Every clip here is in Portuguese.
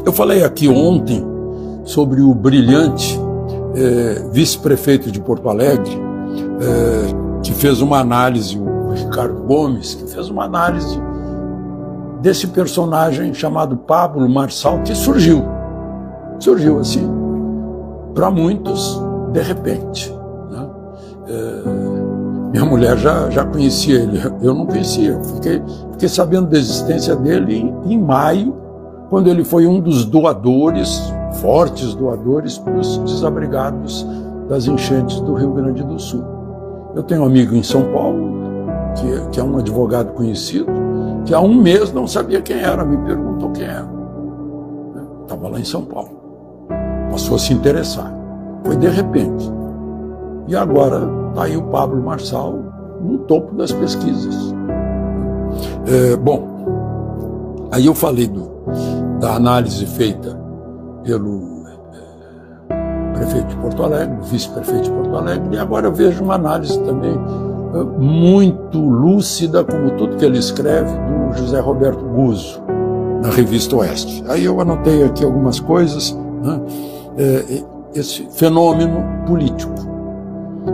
Eu falei aqui ontem sobre o brilhante vice-prefeito de Porto Alegre, que fez uma análise, o Ricardo Gomes, que fez uma análise desse personagem chamado Pablo Marçal, que surgiu assim, para muitos, de repente, né? Minha mulher já conhecia ele, eu não conhecia, fiquei sabendo da existência dele em maio, quando ele foi um dos doadores, fortes doadores, para os desabrigados das enchentes do Rio Grande do Sul. Eu tenho um amigo em São Paulo, que é um advogado conhecido, que há um mês não sabia quem era, me perguntou quem era. Estava lá em São Paulo. Passou a se interessar. Foi de repente. E agora está aí o Pablo Marçal no topo das pesquisas. Bom, aí eu falei da análise feita pelo prefeito de Porto Alegre, vice-prefeito de Porto Alegre, e agora eu vejo uma análise também muito lúcida, como tudo que ele escreve, do José Roberto Guzzo, na Revista Oeste. Aí eu anotei aqui algumas coisas, né? Esse fenômeno político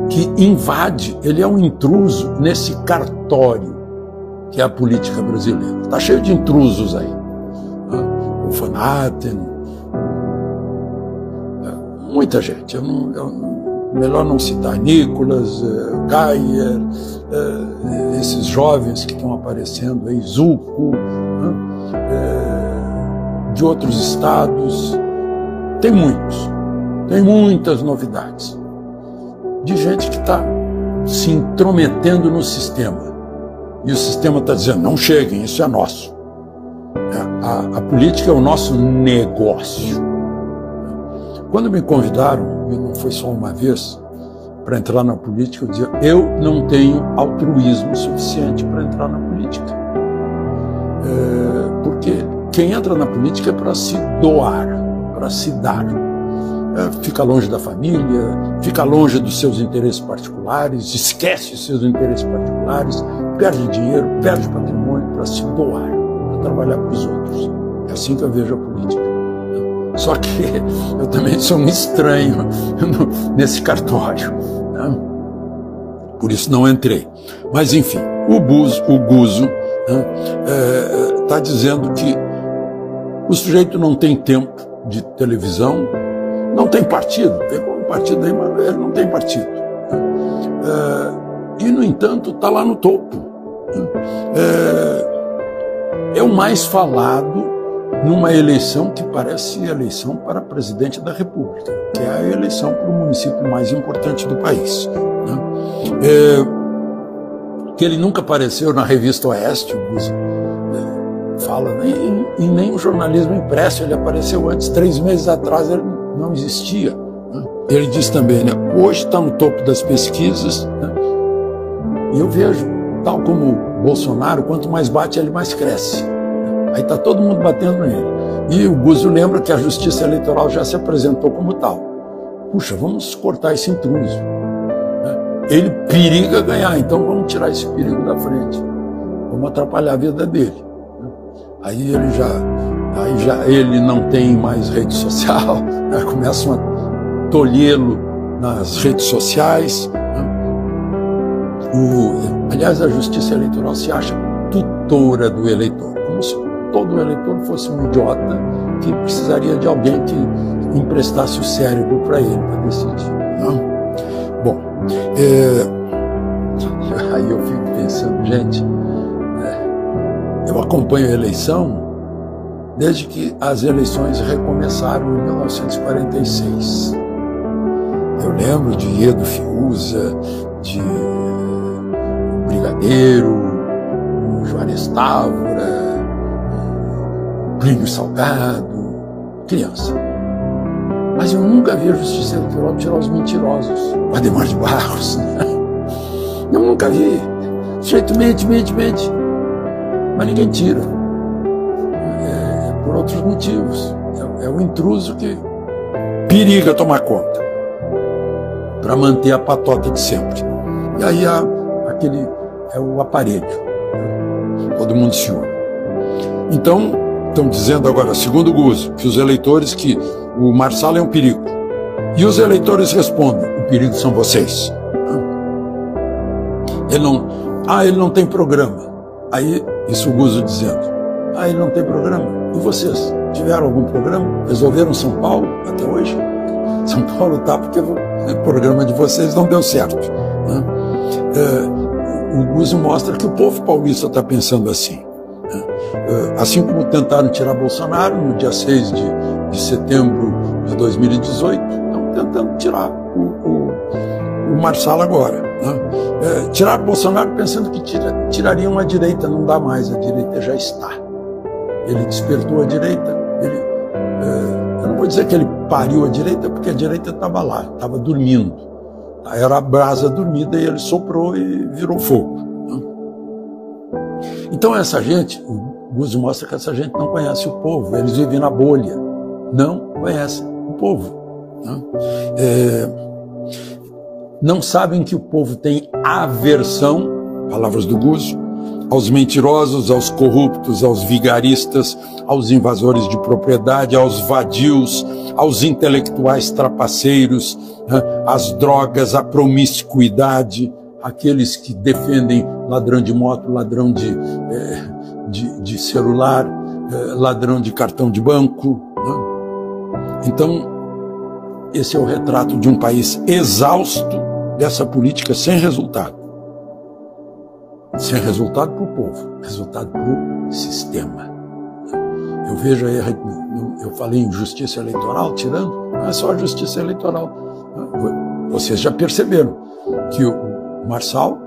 que invade, ele é um intruso nesse cartório que é a política brasileira. Está cheio de intrusos aí. O Van Hatten, muita gente. Melhor não citar Nicolas, Geyer, esses jovens que estão aparecendo aí, Zucco, de outros estados. Tem muitas novidades. De gente que está se intrometendo no sistema. E o sistema está dizendo, não cheguem, isso é nosso. A política é o nosso negócio. Quando me convidaram, e não foi só uma vez, para entrar na política, eu dizia, eu não tenho altruísmo suficiente para entrar na política. Porque quem entra na política é para se doar, para se dar. Fica longe da família, fica longe dos seus interesses particulares, esquece os seus interesses particulares, perde dinheiro, perde patrimônio para se doar, para trabalhar para os outros. É assim que eu vejo a política. Só que eu também sou um estranho nesse cartório, né? Por isso não entrei. Mas, enfim, o Guzzo está dizendo que o sujeito não tem tempo de televisão, não tem partido, pegou um partido aí, mas ele não tem partido. E, no entanto, está lá no topo. É o mais falado numa eleição que parece eleição para presidente da República, que é a eleição para o município mais importante do país. Que ele nunca apareceu na Revista Oeste, o Guzzo fala, e nem o jornalismo impresso, ele apareceu antes, 3 meses atrás ele não existia. Ele diz também, né, hoje está no topo das pesquisas, né, e eu vejo, tal como Bolsonaro, quanto mais bate, ele mais cresce. Aí está todo mundo batendo nele. E o Guzzo lembra que a Justiça Eleitoral já se apresentou como tal. Puxa, vamos cortar esse intruso. Ele periga ganhar, então vamos tirar esse perigo da frente. Vamos atrapalhar a vida dele. Aí ele não tem mais rede social, né? Começam a tolhê-lo nas redes sociais. Aliás, a Justiça Eleitoral se acha tutora do eleitor, como se todo eleitor fosse um idiota que precisaria de alguém que emprestasse o cérebro para ele, para decidir. Não? Bom, aí eu fico pensando, gente, eu acompanho a eleição desde que as eleições recomeçaram em 1946. Eu lembro de Edo Fiuza, de Brigadeiro, Juarez Távora, Plínio Salgado, criança. Mas eu nunca vi a Justiça Eleitoral tirar os mentirosos, o Adhemar de Barros, né? Eu nunca vi. O sujeito mente, mas ninguém tira. Por outros motivos. É o intruso que periga tomar conta para manter a patota de sempre. E aí é o aparelho. Todo mundo se une. Então, estão dizendo agora, segundo o Guzzo, que os eleitores, que o Marçal é um perigo. E os eleitores respondem, o perigo são vocês. Ele não tem programa. Aí, isso o Guzzo dizendo, ele não tem programa. E vocês, tiveram algum programa? Resolveram São Paulo até hoje? São Paulo está porque o programa de vocês não deu certo. Né? O Guzzo mostra que o povo paulista está pensando assim. Assim como tentaram tirar Bolsonaro no dia 6 de setembro de 2018, estão tentando tirar o Marçal agora. Né? Tiraram Bolsonaro pensando que tirariam a direita, não dá mais, a direita já está. Ele despertou a direita, eu não vou dizer que ele pariu a direita, porque a direita estava lá, estava dormindo. Era a brasa dormida e ele soprou e virou fogo. Né? Então essa gente, o Guzzo mostra que essa gente não conhece o povo, eles vivem na bolha, não conhecem o povo. Né? Não sabem que o povo tem aversão, palavras do Guzzo, aos mentirosos, aos corruptos, aos vigaristas, aos invasores de propriedade, aos vadios, aos intelectuais trapaceiros, né, às drogas, à promiscuidade, aqueles que defendem ladrão de moto, ladrão de celular, ladrão de cartão de banco. Né? Então, esse é o retrato de um país exausto dessa política sem resultado. Sem resultado para o povo, resultado para o sistema. Eu vejo aí, eu falei em justiça eleitoral, tirando, não é só a justiça eleitoral. Vocês já perceberam que o Marçal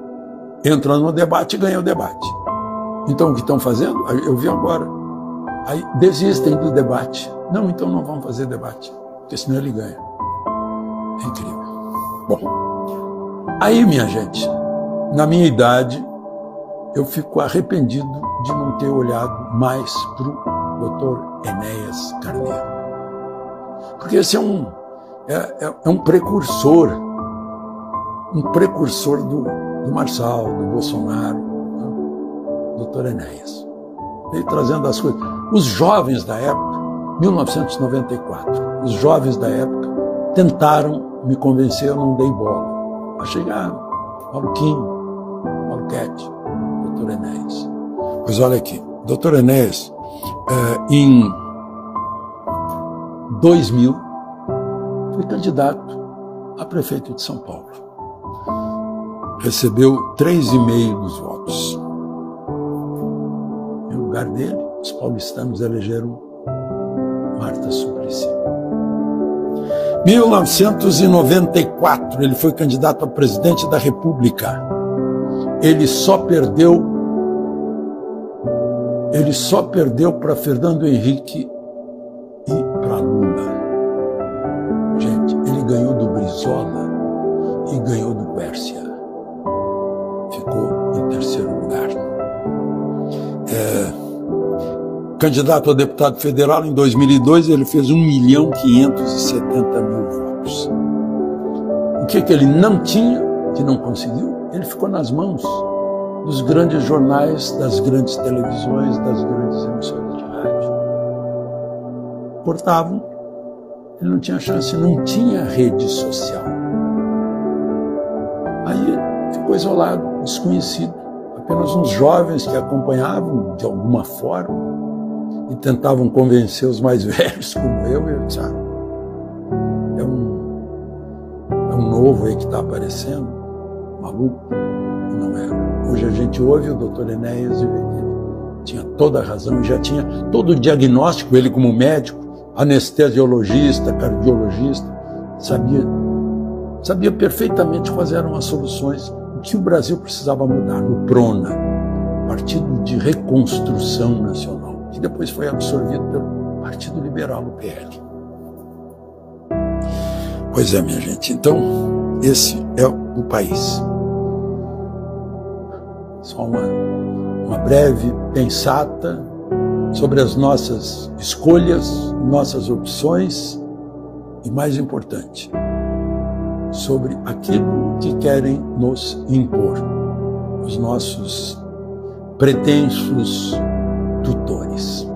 entra no debate e ganha o debate. Então o que estão fazendo? Eu vi agora. Aí desistem do debate. Não, então não vamos fazer debate, porque senão ele ganha. É incrível. Bom, aí, minha gente, na minha idade, eu fico arrependido de não ter olhado mais para o Dr. Enéas Carneiro. Porque esse é um precursor do Marçal, do Bolsonaro, né? Dr. Enéas. Veio trazendo as coisas. Os jovens da época, 1994, os jovens da época tentaram me convencer, eu não dei bola. Achei, maluquinho, maluquete. Dr. Enéas. Pois olha aqui, Dr. Enéas, em 2000, foi candidato a prefeito de São Paulo. Recebeu 3,5% dos votos. Em lugar dele, os paulistanos elegeram Marta Suplicy. 1994, ele foi candidato a presidente da República. Ele só perdeu para Fernando Henrique e para Lula. Gente, ele ganhou do Brizola e ganhou do Quércia. Ficou em terceiro lugar. Candidato a deputado federal em 2002, ele fez 1.570.000 votos. O que ele não tinha, que não conseguiu? Ele ficou nas mãos dos grandes jornais, das grandes televisões, das grandes emissoras de rádio. Cortavam, ele não tinha chance, não tinha rede social. Aí ficou isolado, desconhecido. Apenas uns jovens que acompanhavam de alguma forma e tentavam convencer os mais velhos, como eu disse, é um novo aí que está aparecendo, maluco. Não era. Hoje a gente ouve o Dr. Enéas e ele tinha toda a razão e já tinha todo o diagnóstico, ele como médico, anestesiologista, cardiologista, sabia perfeitamente quais eram as soluções, o que o Brasil precisava mudar no PRONA, Partido de Reconstrução Nacional, que depois foi absorvido pelo Partido Liberal, o PL. Pois é, minha gente, então esse é o país. Só uma breve pensata sobre as nossas escolhas, nossas opções e, mais importante, sobre aquilo que querem nos impor, os nossos pretensos tutores.